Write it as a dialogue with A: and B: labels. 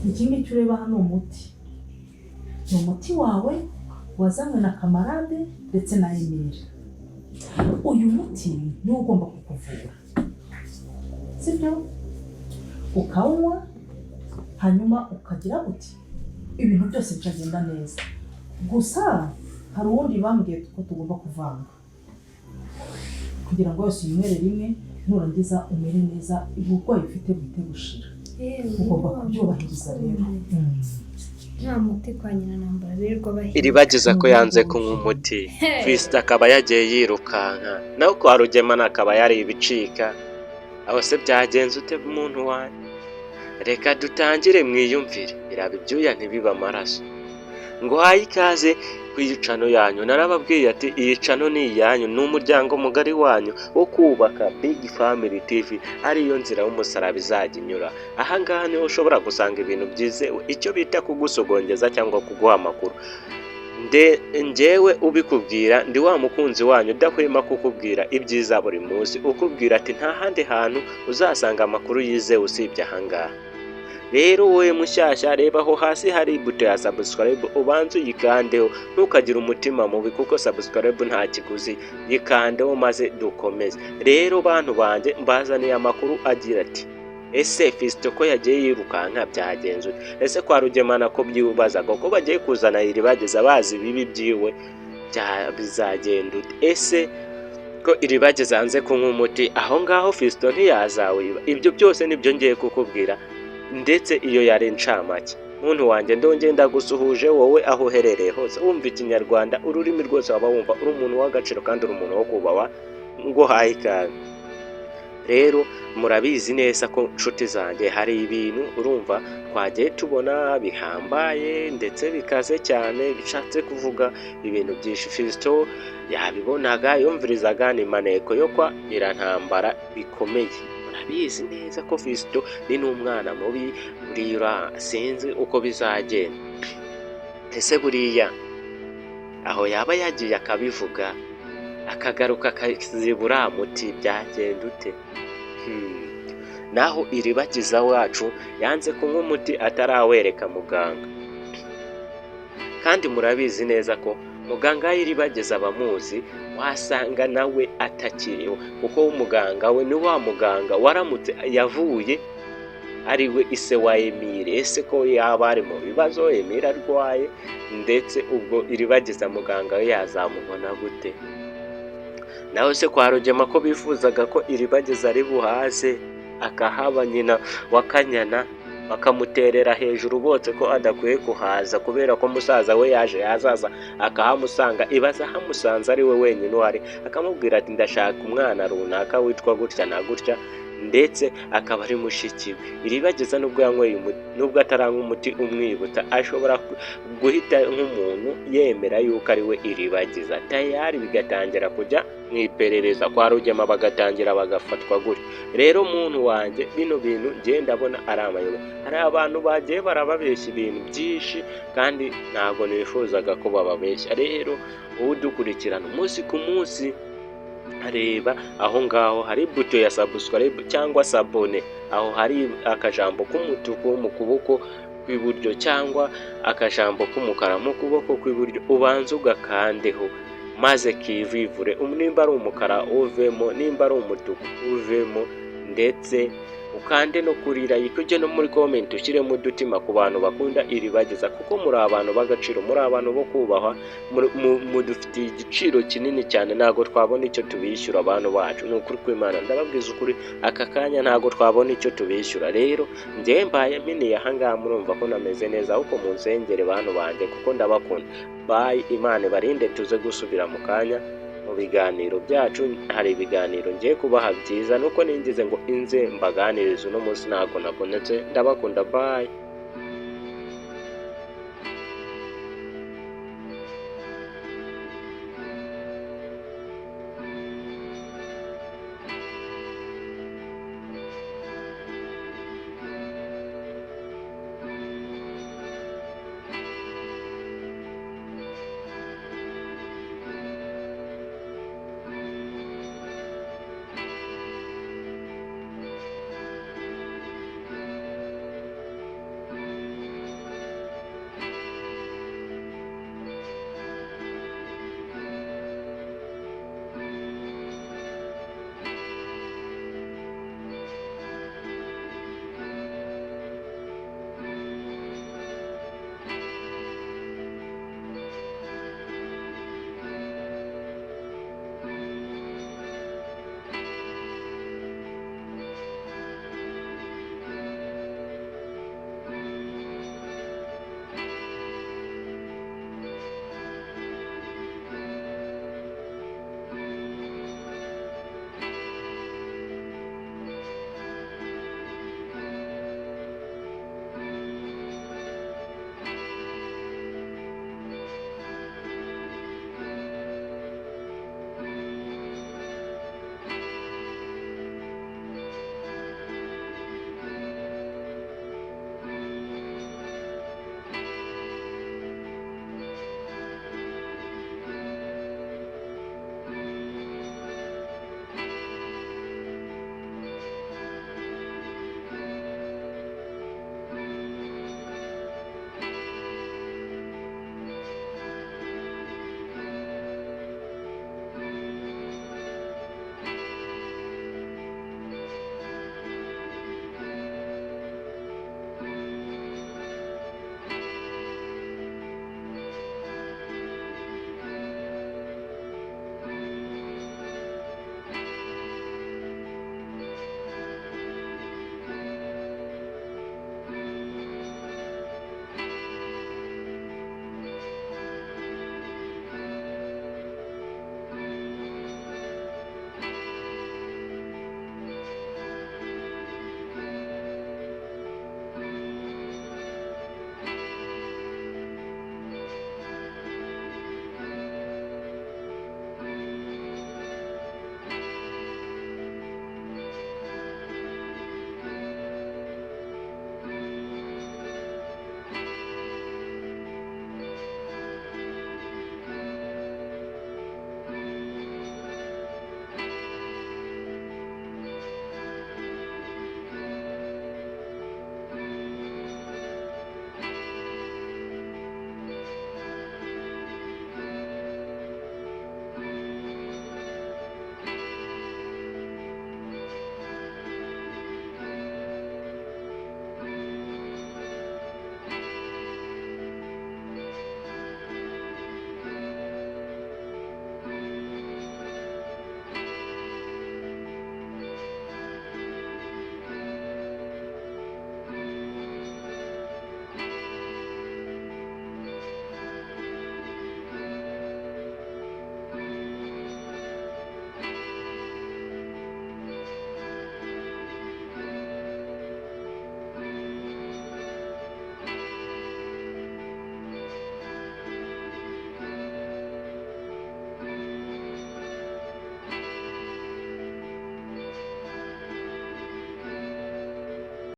A: iki ngiki ureba hano umuti ni umuti wawe wazanywe na kamarade ndetse na Emile. Uyu muti niwo ugomba kukuvura, sibyo? Ukawunywa hanyuma ukagira uti ibintu byose bikagenda neza. Gusa hari uwundi bambwiye ko tugomba kuvanga kugira ngo yose uyinywere rimwe, nurangiza umere neza, uburwayi ufite buhite bushira. Ugomba kubyubahiriza rero.
B: Nta muti kwa nyina nambara birirwa bahiga.
C: Iribagiza ko yanze kunywa umuti, Kristo akaba yagiye yirukanka, nawe kwa Rugemana akaba yari ibicika. Aho se byagenze ute umuntu wanyu? Reka dutangire mwiyumvire, iraba ibyuya ntibiba amaraso. Ngo haye ikaze ku iyicano yanyu. Narababwiye ati iyicano ni iyanyu, ni umuryango mugari wanyu wo kubaka Big Family TV, ariyo nzira y'umusaraba izajya inyura. Aha ngaha niho ushobora gusanga ibintu byizewe, icyo bita kugusogongeza cyangwa kuguha amakuru. Njyewe ubikubwira ndi wa mukunzi wanyu udahwema kukubwira ibyiza buri munsi, ukubwira ati nta handi hantu uzasanga amakuru yizewe usibye aha ngaha. Rero wowe mushyashya, reba aho hasi hari buto ya subscribe, ubanze uyikandeho, ntukagire umutima mubi kuko subscribe nta kiguzi, yikandeho maze dukomeze. Rero bantu banjye mbazaniye amakuru agira ati ese Fisto ko yagiye yirukanka byagenze ute? Ese kwa Rugemana ko byubazaga ko bagiye kuzana Iribagiza bazi bibi byiwe bizagenda ute? Ese ko Iribagiza hanze kunywa umuti, aho ngaho Fisto ntiyazawiba? Ibyo byose nibyo ngiye kukubwira, ndetse iyo yari incamake. Muntu wanjye ndongeye ndagusuhuje wowe aho uherereye hose wumva Ikinyarwanda, ururimi rwose waba wumva uri umuntu w'agaciro kandi uri umuntu wo kubahwa, ngo haye ikaze. Rero murabizi neza ko nshuti zanjye hari ibintu urumva twagiye tubona bihambaye ndetse bikaze cyane, bishatse kuvuga ibintu byinshi. Fisto yabibonaga, yumvirizaga ni maneko yo kwa Nyirantambara bikomeye. Murabizi neza ko Fisto ni n'umwana mubi, buriya sinzi uko bizagenda. Ese buriya aho yaba yagiye akabivuga akagaruka akazibura muti byagenda ute? Naho Iribagiza wacu yanze kunywa umuti atarawereka muganga, kandi murabizi neza ko muganga Iribagiza abamuzi, wasanga nawe atakiriho kuko umuganga we ni wa muganga waramutse yavuye ari we ise wa Emile. Ese ko yaba ari mu bibazo Emile arwaye, ndetse ubwo Iribagiza muganga we yazamubona gute? Nawe se kwa Rugema ko bifuzaga ko Iribagiza ari buhaze akahaba nyina wa Kanyana, bakamuterera hejuru bose ko adakwiye kuhaza kubera ko musaza we yaje yazaza akahamusanga. Ibaza hamusanze ari we wenyine uhari, akamubwira ati ndashaka umwana runaka witwa gutya na gutya, ndetse akaba ari mushiki we. Iribagiza nubwo yanyweye nubwo ataranywa umuti umwibutsa, ashobora guhita nk'umuntu yemera yuko ari we Iribagiza tayari, bigatangira kujya mu iperereza kwa Rugema, bagatangira bagafatwa gutya. Rero muntu wanjye bino bintu ngiye ndabona ari amayobera. Hari abantu bagiye barababeshya ibintu byinshi kandi ntabwo nifuzaga ko bababeshya. Rero udukurikirana umunsi ku munsi, reba aho ngaho hari buto ya subscribe cyangwa sabone, aho hari akajambo k'umutuku mu kuboko kw'iburyo cyangwa akajambo k'umukara mu kuboko kw'iburyo, ubanza ugakandeho maze kivivure. Nimba ari umukara uvemo, nimba ari umutuku uvemo, ndetse ukande no kurira yikujye no muri comment ushyiremo udutima ku bantu bakunda Iribagiza, kuko muri abantu b'agaciro, muri abantu bo kubahwa, mudufitiye igiciro kinini cyane. Ntago twabona icyo tubishyura abantu bacu, ni ukuri kw'Imana ndababwiza ukuri, aka kanya ntago twabona icyo tubishyura. Rero njye mbaye miniye aha ngaha, murumva ko nameze neza, ahubwo munsengere bantu banjye kuko ndabakunda. Bye, Imana barinde, tuze gusubira mu kanya mu biganiro byacu. Hari ibiganiro ngiye kubaha byiza, nuko ningize ngo inze mbaganirize uno munsi ntago nabonetse. Ndabakunda, bye.